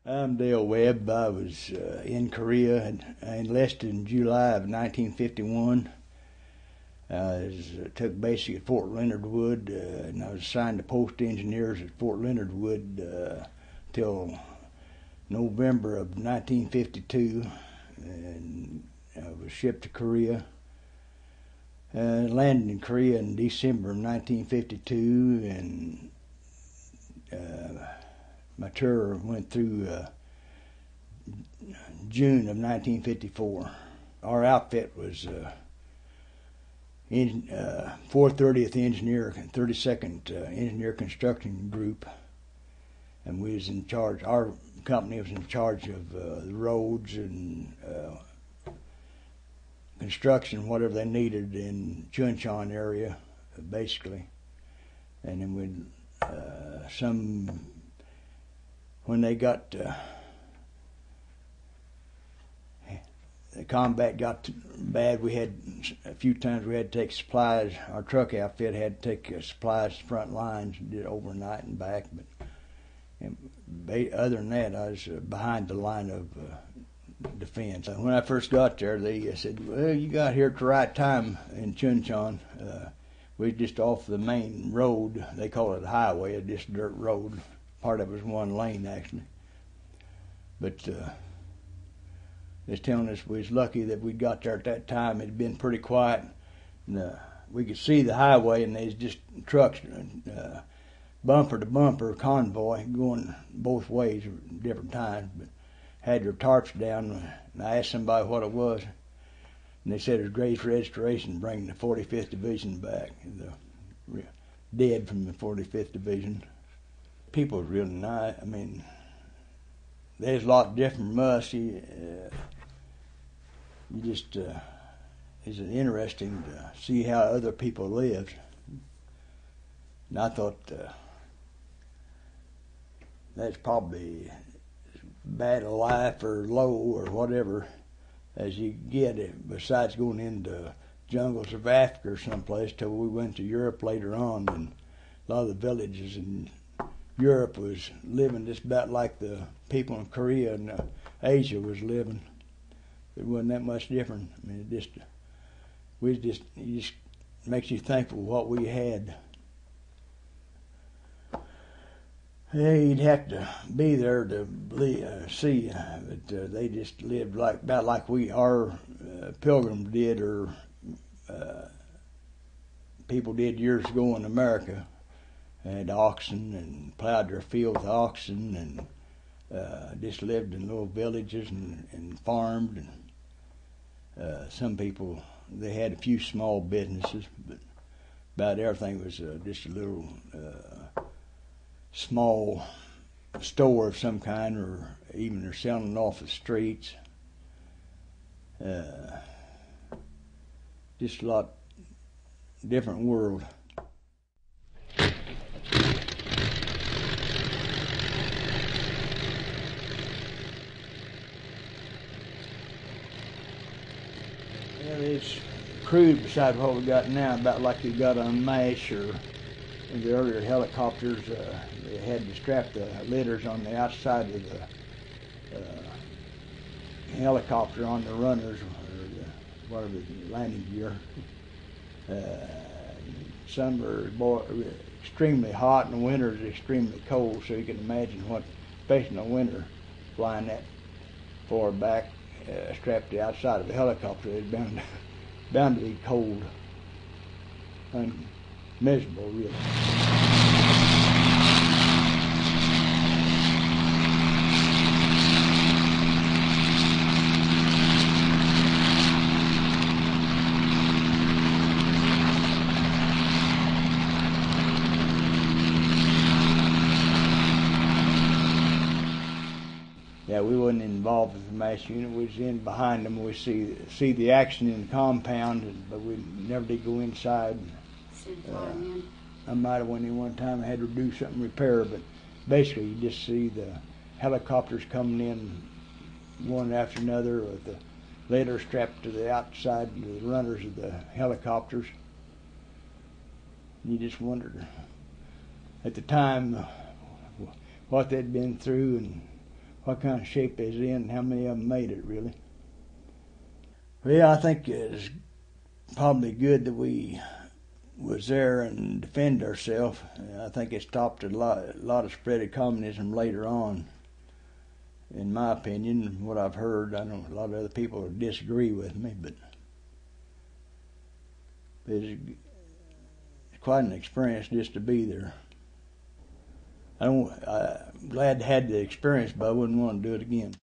I'm Dale Webb. I was in Korea and I enlisted in July of 1951. Took basic at Fort Leonard Wood, and I was assigned to post engineers at Fort Leonard Wood till November of 1952, and I was shipped to Korea. Landed in Korea in December of 1952, and my tour went through June of 1954. Our outfit was 430th Engineer, 32nd Engineer Construction Group, and we was in charge. Our company was in charge of the roads and construction, whatever they needed in Chuncheon area, basically. And then we'd when they got the combat got bad, we had a few times we had to take supplies. Our truck outfit had to take supplies to front lines and did overnight and back. But other than that, I was behind the line of defense. When I first got there, they said, "Well, you got here at the right time in Chuncheon. We're just off the main road. They call it a highway, a just dirt road. Part of it was one lane, actually. But they're telling us we was lucky that we got there at that time. It had been pretty quiet. And, we could see the highway, and there's just trucks, bumper to bumper convoy going both ways at different times. But had their tarps down, and I asked somebody what it was, and they said it was Grace Restoration bringing the 45th Division back, the dead from the 45th Division. People was really nice. I mean, there's a lot different from us. You just, it's interesting to see how other people lived. And I thought that's probably as bad a life or low or whatever as you get it, besides going into jungles of Africa or someplace, till we went to Europe later on, and a lot of the villages in Europe was living just about like the people in Korea and Asia was living. It wasn't that much different. I mean, it just makes you thankful for what we had. Yeah, you'd have to be there to see, but they just lived about like our pilgrims did, or people did years ago in America. They had oxen and plowed their field with oxen, and just lived in little villages and farmed. And some people, they had a few small businesses, but about everything was just a little small store of some kind, or even they're selling off the streets. Just a lot different world. It's crude beside what we got now, about like you got on MASH or in the earlier helicopters. They had to strap the litters on the outside of the helicopter on the runners, or whatever the landing gear. Summer is extremely hot, and the winter is extremely cold, so you can imagine what, especially in the winter, flying that far back, strapped to the outside of a helicopter, it's bound to be cold and miserable, really. Yeah, we wasn't involved with the MASH unit. We was in behind them. We see the action in the compound, but we never did go inside. I might have went in one time. I had to do something repair, but basically you just see the helicopters coming in one after another, with the later strapped to the outside of the runners of the helicopters. You just wondered at the time what they'd been through and what kind of shape it's in and how many of them made it, really. Well, I think it's probably good that we was there and defend ourselves. I think it stopped a lot of spread of communism later on, in my opinion, what I've heard. I know a lot of other people disagree with me, but it's quite an experience just to be there. I'm glad to have the experience, but I wouldn't want to do it again.